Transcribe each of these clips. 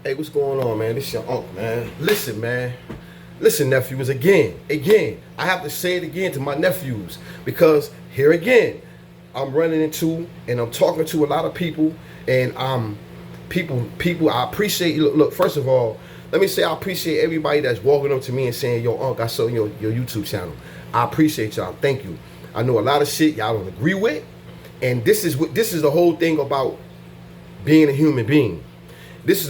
Hey, what's going on, man? This your uncle, man. Listen, man. Listen, nephews, again. I have to say it again to my nephews because here again, I'm running into and I'm talking to a lot of people and people, I appreciate you. Look, first of all, let me say I appreciate everybody that's walking up to me and saying, yo, Unc, I saw your YouTube channel. I appreciate y'all. Thank you. I know a lot of shit y'all don't agree with. And this is the whole thing about being a human being. This is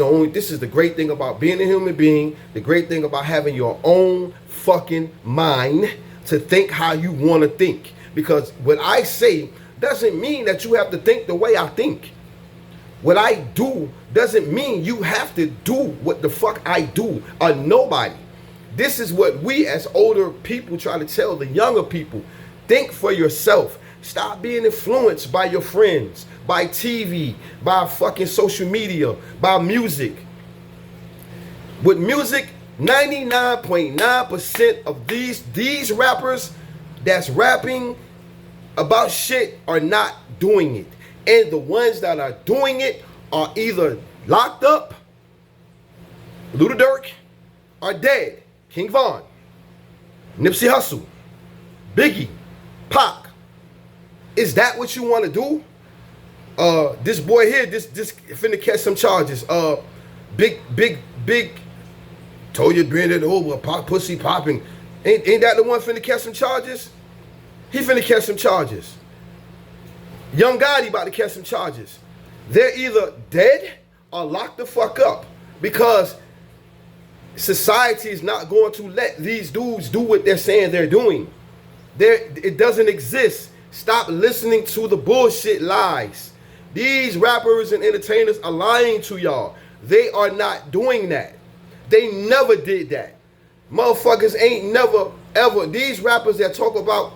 the great thing about being a human being, the great thing about having your own fucking mind to think how you want to think. Because what I say doesn't mean that you have to think the way I think. What I do doesn't mean you have to do what the fuck I do, or nobody. This is what we as older people try to tell the younger people. Think for yourself. Stop being influenced by your friends, by TV, by fucking social media, by music. With music, 99.9% of these rappers that's rapping about shit are not doing it. And the ones that are doing it are either locked up, Luda Dirk, or dead. King Von, Nipsey Hussle, Biggie, Pac. Is that what you want to do? This boy here, this finna catch some charges. Big. Told you bring it over, pop pussy popping. Ain't that the one finna catch some charges? He finna catch some charges. Young Gotti about to catch some charges. They're either dead or locked the fuck up because society is not going to let these dudes do what they're saying they're doing. It doesn't exist. Stop listening to the bullshit lies. These rappers and entertainers are lying to y'all. They are not doing that. They never did that. Motherfuckers ain't never, ever. These rappers that talk about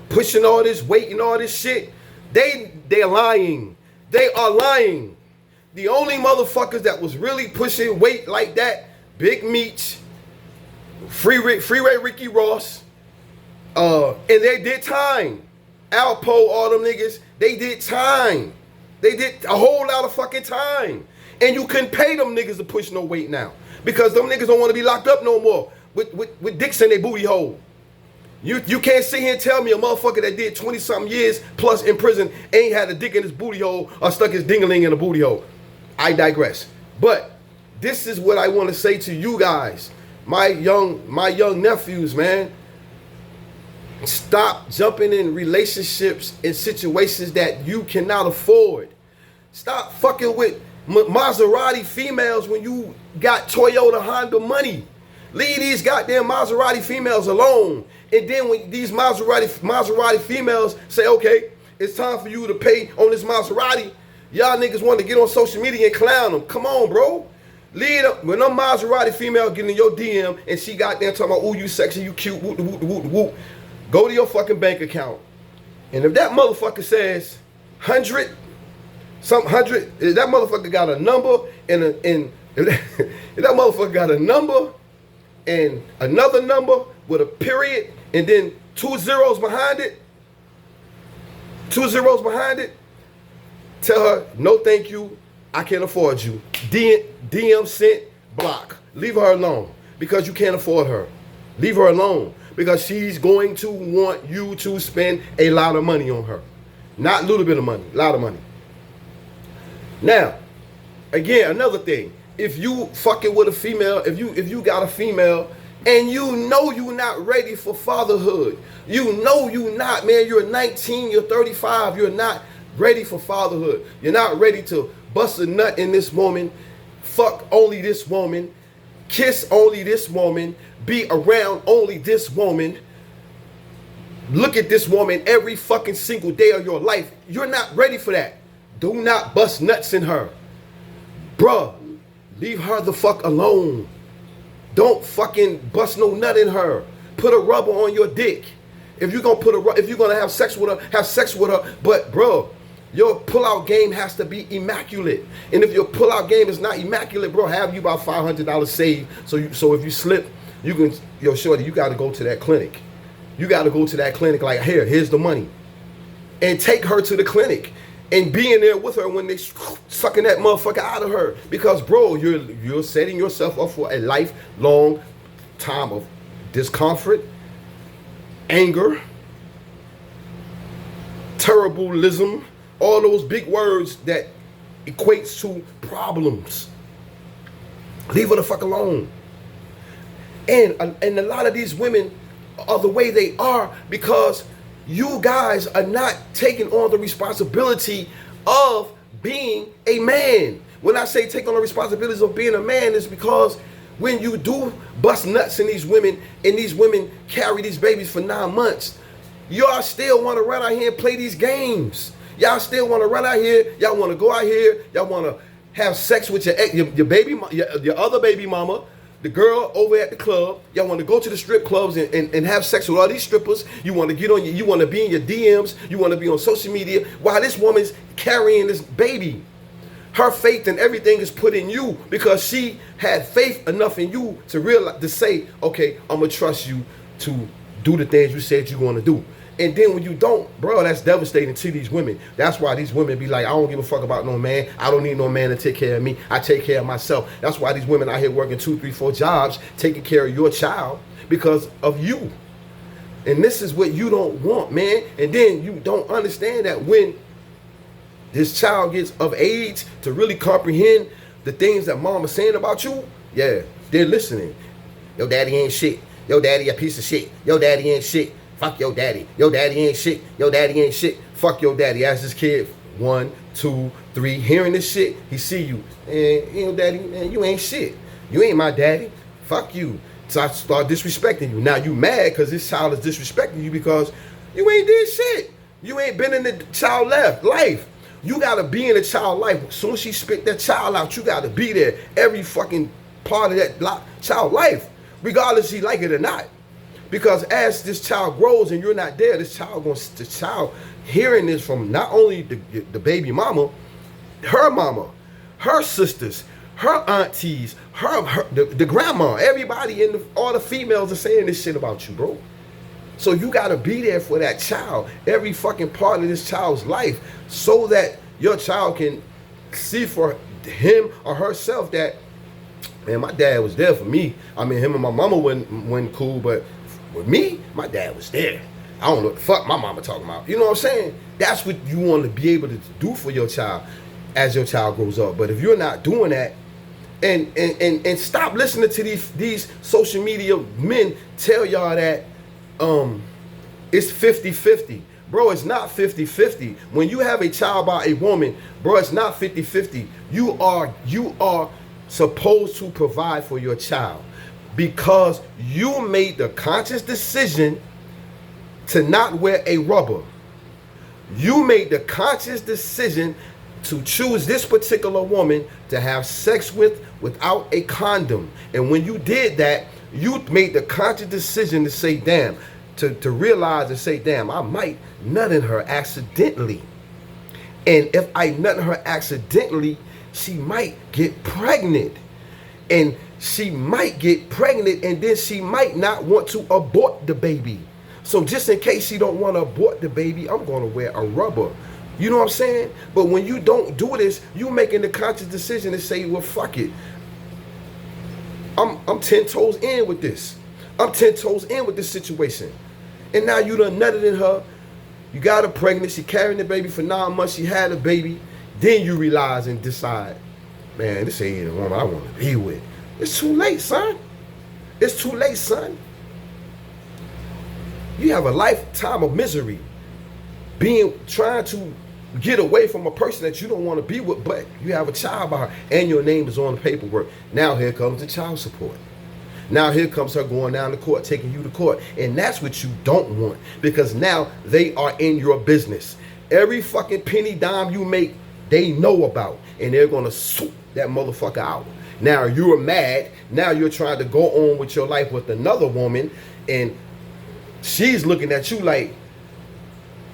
pushing all this weight and all this shit, they're lying. They are lying. The only motherfuckers that was really pushing weight like that, Big Meech, Freeway Ricky Ross, and they did time. Alpo, all them niggas, they did time. They did a whole lot of fucking time. And you couldn't pay them niggas to push no weight now. Because them niggas don't want to be locked up no more with dicks in their booty hole. You can't sit here and tell me a motherfucker that did 20-something years plus in prison ain't had a dick in his booty hole or stuck his ding-a-ling in a booty hole. I digress. But this is what I want to say to you guys, my young nephews, man. Stop jumping in relationships and situations that you cannot afford. Stop fucking with Maserati females when you got Toyota Honda money. Leave these goddamn Maserati females alone. And then when these Maserati females say, okay, it's time for you to pay on this Maserati, y'all niggas want to get on social media and clown them. Come on, bro. Lead up. When them Maserati female get in your DM and she got there talking about, ooh, you sexy, you cute, whoop, whoop, whoop, whoop. Go to your fucking bank account. And if that motherfucker says 100, if that motherfucker got a number if that motherfucker got a number and another number with a period and then two zeros behind it, tell her, no thank you, I can't afford you. DM sent, block. Leave her alone because you can't afford her. Leave her alone. Because she's going to want you to spend a lot of money on her. Not a little bit of money, a lot of money. Now, again, another thing. If you fucking with a female, if you got a female and you know you're not ready for fatherhood, you know you not, man, you're 19, you're 35, you're not ready for fatherhood. You're not ready to bust a nut in this woman, fuck only this woman, kiss only this woman, be around only this woman, look at this woman every fucking single day of your life. You're not ready for that. Do not bust nuts in her. Bruh, leave her the fuck alone. Don't fucking bust no nut in her. Put a rubber on your dick. If you're gonna have sex with her, have sex with her. But bro, your pull-out game has to be immaculate. And if your pull-out game is not immaculate, bro, have you about $500 saved. So if you slip, you can, yo, shorty, you got to go to that clinic. You got to go to that clinic like, here's the money. And take her to the clinic. and being there with her when they sucking that motherfucker out of her. Because, bro, you're setting yourself up for a lifelong time of discomfort, anger, terribleism, all those big words that equates to problems. Leave her the fuck alone. And a lot of these women are the way they are because you guys are not taking on the responsibility of being a man. When I say take on the responsibilities of being a man, it's because when you do bust nuts in these women, and these women carry these babies for 9 months, y'all still want to run out here and play these games. Y'all still want to run out here. Y'all want to go out here. Y'all want to have sex with your baby, your other baby mama, the girl over at the club. Y'all want to go to the strip clubs and have sex with all these strippers. You want to get on you want to be in your DMs. You want to be on social media while this woman's carrying this baby. Her faith and everything is put in you because she had faith enough in you to realize, to say, okay, I'm gonna trust you to do the things you said you're gonna do. And then when you don't, bro, that's devastating to these women. That's why these women be like, I don't give a fuck about no man. I don't need no man to take care of me. I take care of myself. That's why these women out here working 2, 3, 4 jobs, taking care of your child because of you. And this is what you don't want, man. And then you don't understand that when this child gets of age to really comprehend the things that mom is saying about you, yeah, they're listening. Your daddy ain't shit. Your daddy a piece of shit. Your daddy ain't shit. Fuck your daddy. Your daddy ain't shit. Your daddy ain't shit. Fuck your daddy. As this kid, 1, 2, 3, hearing this shit, he see you. And you know, daddy, man, you ain't shit. You ain't my daddy. Fuck you. So I start disrespecting you. Now you mad because this child is disrespecting you because you ain't did shit. You ain't been in the child life. You gotta be in the child life. As soon as she spit that child out, you gotta be there. Every fucking part of that child life, regardless if she like it or not. Because as this child grows and you're not there, the child hearing this from not only the baby mama, her sisters, her aunties, the grandma, everybody all the females are saying this shit about you, bro. So you gotta be there for that child, every fucking part of this child's life, so that your child can see for him or herself that, man, my dad was there for me. I mean, him and my mama wasn't cool, but with me, my dad was there. I don't know what the fuck my mama talking about. You know what I'm saying? That's what you want to be able to do for your child as your child grows up. But if you're not doing that, and stop listening to these social media men tell y'all that it's 50-50. Bro, it's not 50-50. When you have a child by a woman, bro, it's not 50-50. You are supposed to provide for your child because you made the conscious decision to not wear a rubber. You made the conscious decision to choose this particular woman to have sex with without a condom. And when you did that, you made the conscious decision to say, damn, to realize and say, damn, I might nut in her accidentally. And if I nut in her accidentally, she might get pregnant. And she might get pregnant and then she might not want to abort the baby. So just in case she don't want to abort the baby, I'm going to wear a rubber. You know what I'm saying? But when you don't do this, you making the conscious decision to say, well, fuck it. I'm 10 toes in with this. I'm 10 toes in with this situation. And now you done nutted in her. You got her pregnant. She carrying the baby for 9 months. She had a baby. Then you realize and decide, man, this ain't the woman I want to be with. It's too late, son. It's too late, son. You have a lifetime of misery trying to get away from a person that you don't want to be with, but you have a child by her and your name is on the paperwork. Now here comes the child support. Now here comes her going down to court, taking you to court. And that's what you don't want, because now they are in your business. Every fucking penny dime you make, they know about, and they're going to swoop that motherfucker out. Now you're mad. Now you're trying to go on with your life with another woman, and she's looking at you like,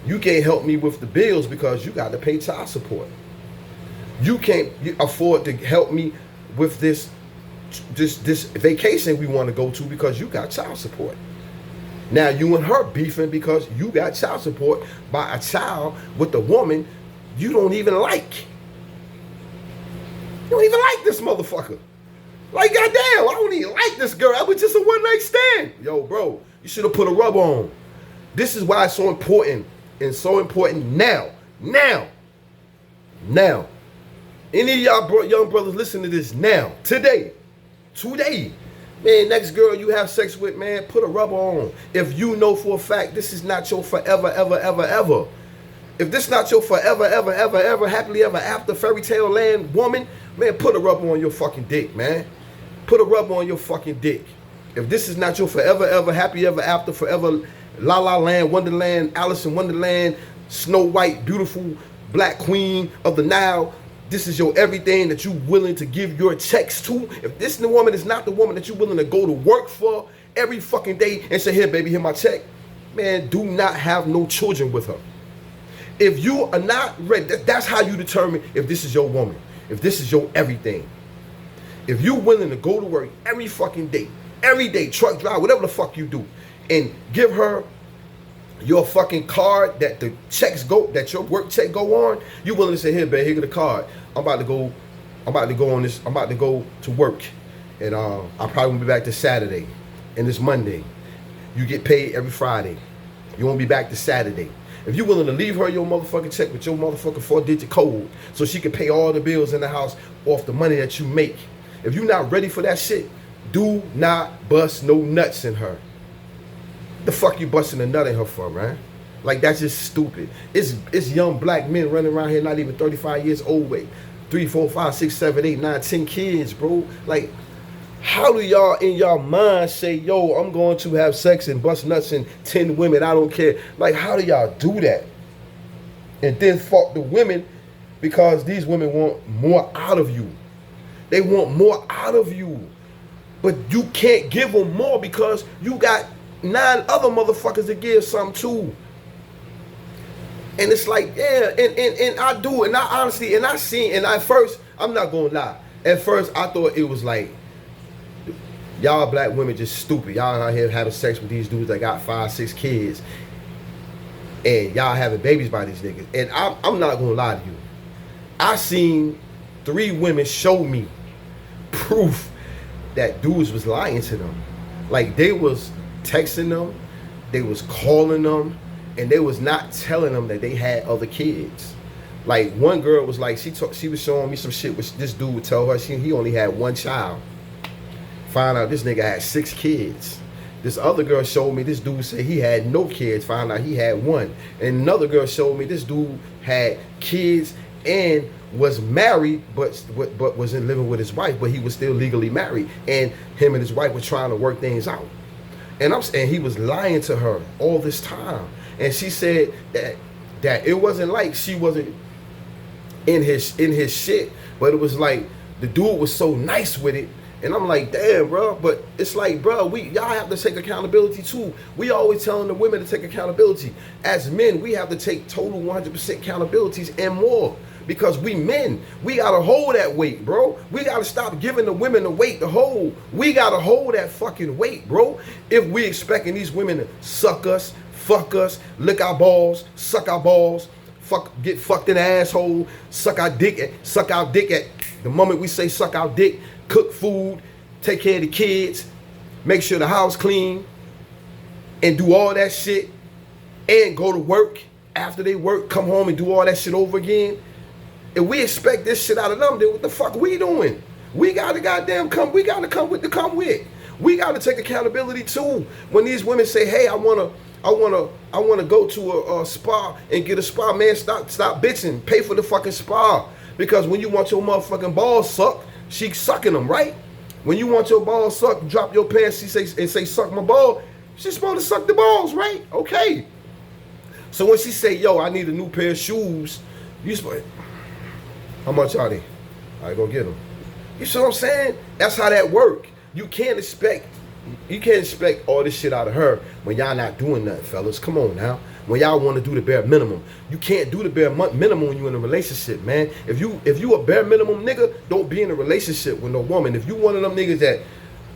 you can't help me with the bills because you got to pay child support. You can't afford to help me with this vacation we want to go to because you got child support. Now you and her beefing because you got child support by a child with a woman you don't even like. You don't even like this motherfucker. Like, goddamn, I don't even like this girl. I was just a one-night stand. Yo, bro, you should have put a rubber on. This is why it's so important, and so important now. Any of y'all young brothers listen to this now, today. Man, next girl you have sex with, man, put a rubber on. If you know for a fact this is not your forever, ever. If this not your forever, ever, happily ever after fairy tale land woman, man, put a rubber on your fucking dick, man. Put a rubber on your fucking dick. If this is not your forever, ever, happy ever after, forever, La La Land, Wonderland, Alice in Wonderland, Snow White, beautiful black queen of the Nile, this is your everything that you willing to give your checks to. If this woman is not the woman that you willing to go to work for every fucking day and say, here, baby, here my check, man, do not have no children with her. If you are not ready, that's how you determine if this is your woman, if this is your everything. If you willing to go to work every fucking day, truck drive, whatever the fuck you do, and give her your fucking card that the checks go, that your work check go on, you willing to say, here, babe, here the card. I'm about to go on this, I'm about to go to work. And I probably won't be back this Saturday. And it's Monday. You get paid every Friday. You won't be back this Saturday. If you're willing to leave her your motherfucking check with your motherfucking 4-digit code so she can pay all the bills in the house off the money that you make. If you're not ready for that shit, do not bust no nuts in her. The fuck you busting a nut in her for, man? Like, that's just stupid. It's young black men running around here not even 35 years old, wait. 3, 4, 5, 6, 7, 8, 9, 10 kids, bro. Like, how do y'all in y'all mind say, yo, I'm going to have sex and bust nuts in 10 women, I don't care. Like, how do y'all do that? And then fuck the women because these women want more out of you. They want more out of you. But you can't give them more because you got 9 other motherfuckers to give something to. And it's like, yeah, and I do, and I honestly, and I seen, and at first, I'm not gonna lie. At first, I thought it was like, y'all black women just stupid. Y'all out here having sex with these dudes that got 5, 6 kids. And y'all having babies by these niggas. And I'm not gonna lie to you. I seen 3 women show me proof that dudes was lying to them. Like, they was texting them, they was calling them, and they was not telling them that they had other kids. Like, one girl was like, she was showing me some shit which this dude would tell her he only had 1 child. Find out this nigga had 6 kids. This other girl showed me this dude said he had no kids. Find out he had 1. And another girl showed me this dude had kids and was married, but wasn't living with his wife, but he was still legally married. And him and his wife were trying to work things out. And I'm saying he was lying to her all this time. And she said that it wasn't like she wasn't in his shit, but it was like the dude was so nice with it. And I'm like, damn, bro. But it's like, bro, y'all have to take accountability too. We always telling the women to take accountability. As men, we have to take total 100% accountabilities and more. Because we men, we gotta hold that weight, bro. We gotta stop giving the women the weight to hold. We gotta hold that fucking weight, bro. If we expecting these women to suck us, fuck us, lick our balls, suck our balls, get fucked in the asshole, suck our dick at the moment we say suck our dick, cook food, take care of the kids, make sure the house clean, and do all that shit, and go to work after they work, come home and do all that shit over again. If we expect this shit out of them, then what the fuck we doing? We gotta goddamn come with. We gotta take accountability too. When these women say, hey, I wanna go to a spa and get a spa, man, stop bitching. Pay for the fucking spa. Because when you want your motherfucking balls sucked, she's sucking them, right? When you want your balls sucked, drop your pants, and say, suck my ball, she's supposed to suck the balls, right? Okay. So when she say, yo, I need a new pair of shoes, you supposed, how much are they? All right, go get them. You see what I'm saying? That's how that work. You can't expect all this shit out of her when y'all not doing nothing, fellas. Come on now. When y'all want to do the bare minimum. You can't do the bare minimum when you in a relationship, man. If you a bare minimum nigga, don't be in a relationship with no woman. If you one of them niggas that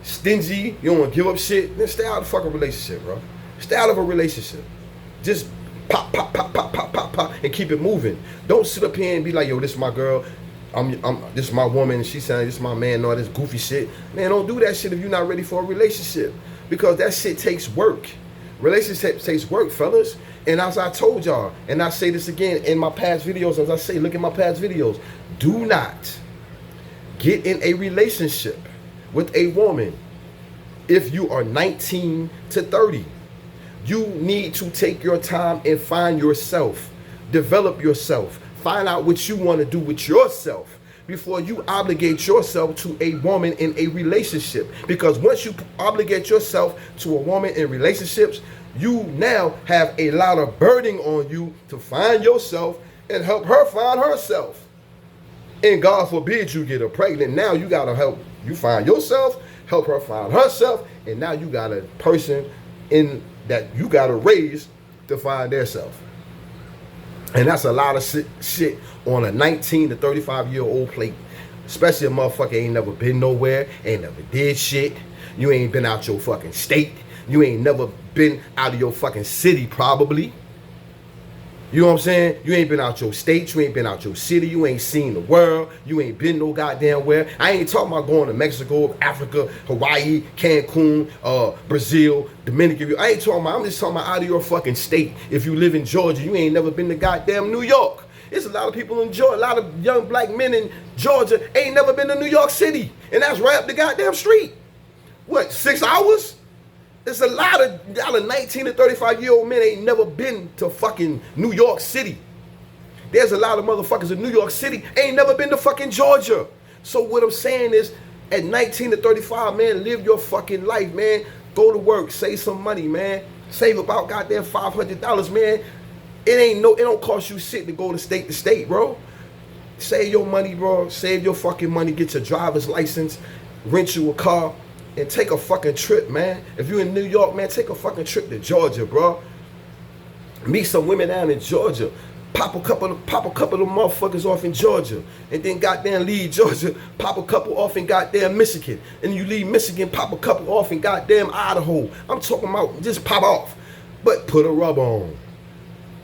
stingy, you don't want to give up shit, then stay out of the fucking relationship, bro. Stay out of a relationship. Just Pop, pop, pop, pop, pop, pop, pop, and keep it moving. Don't sit up here and be like, yo, this is my girl. This is my woman. She saying this is my man. All this goofy shit. Man, don't do that shit if you're not ready for a relationship, because that shit takes work. Relationship takes work, fellas. And as I told y'all, and I say this again in my past videos, as I say, look at my past videos. Do not get in a relationship with a woman if you are 19 to 30. You need to take your time and find yourself. Develop yourself. Find out what you want to do with yourself before you obligate yourself to a woman in a relationship. Because once you obligate yourself to a woman in relationships, you now have a lot of burden on you to find yourself and help her find herself. And God forbid you get her pregnant. Now you got to help you find yourself, help her find herself, and now you got a person in that you got to raise to find their self. And that's a lot of shit on a 19 to 35-year-old plate. Especially a motherfucker ain't never been nowhere, ain't never did shit. You ain't been out your fucking state. You ain't never been out of your fucking city probably. You know what I'm saying? You ain't been out your state. You ain't been out your city. You ain't seen the world. You ain't been no goddamn where. I ain't talking about going to Mexico, Africa, Hawaii, Cancun, Brazil, Dominican. I ain't talking about, I'm just talking about out of your fucking state. If you live in Georgia, you ain't never been to goddamn New York. There's a lot of people in Georgia, a lot of young black men in Georgia ain't never been to New York City. And that's right up the goddamn street. What, 6 hours? There's a lot of 19 to 35-year-old men ain't never been to fucking New York City. There's a lot of motherfuckers in New York City ain't never been to fucking Georgia. So what I'm saying is, at 19 to 35, man, live your fucking life, man. Go to work, save some money, man. Save about goddamn $500, man. It don't cost you shit to go to state, bro. Save your money, bro. Save your fucking money. Get your driver's license. Rent you a car. And take a fucking trip, man. If you're in New York, man, take a fucking trip to Georgia, bro. Meet some women down in Georgia. Pop a couple of them motherfuckers off in Georgia. And then goddamn leave Georgia. Pop a couple off in goddamn Michigan. And you leave Michigan, pop a couple off in goddamn Idaho. I'm talking about just pop off. But put a rub on.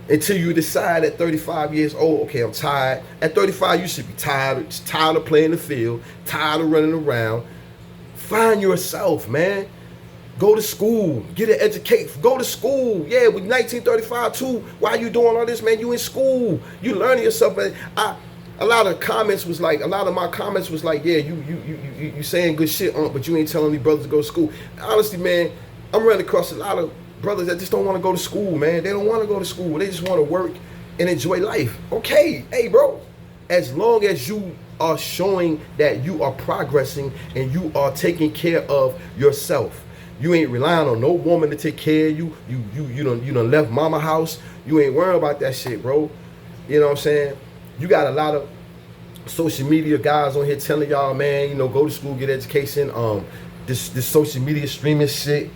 Until you decide at 35 years old, okay, I'm tired. At 35, you should be tired of playing the field, tired of running around. Find yourself, man. Go to school. Get an education. Go to school. Yeah, with 1935 too. Why you doing all this, man? You in school. You learning yourself. Man. A lot of my comments was like, yeah, you saying good shit, but you ain't telling these brothers to go to school. Honestly, man, I'm running across a lot of brothers that just don't want to go to school, man. They don't want to go to school. They just want to work and enjoy life. Okay, hey, bro. As long as you are showing that you are progressing and you are taking care of yourself. You ain't relying on no woman to take care of you. You done left mama house. You ain't worrying about that shit, bro. You know what I'm saying? You got a lot of social media guys on here telling y'all, man, go to school, get education. This social media streaming shit.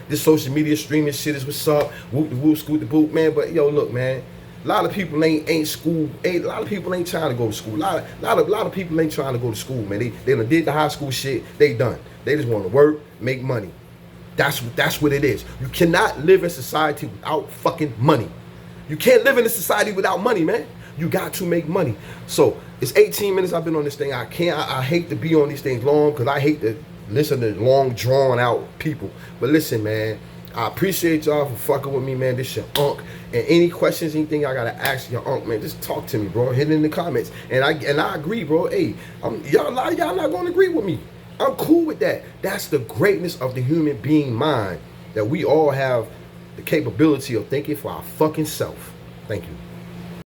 This social media streaming shit is what's up. Whoop the whoop, scoot the boot, man. But yo, look, man. A lot of people ain't a lot of people ain't trying to go to school. A lot of people ain't trying to go to school, man. They done did the high school shit. They done. They just want to work, make money. That's what it is. You cannot live in society without fucking money. You can't live in a society without money, man. You got to make money. So it's 18 minutes I've been on this thing. I hate to be on these things long because I hate to listen to long, drawn out people. But listen, man. I appreciate y'all for fucking with me, man. This your unk. And any questions, anything I gotta ask your unk, man, just talk to me, bro. Hit it in the comments. And I agree, bro. Hey, y'all not gonna agree with me. I'm cool with that. That's the greatness of the human being mind. That we all have the capability of thinking for our fucking self. Thank you.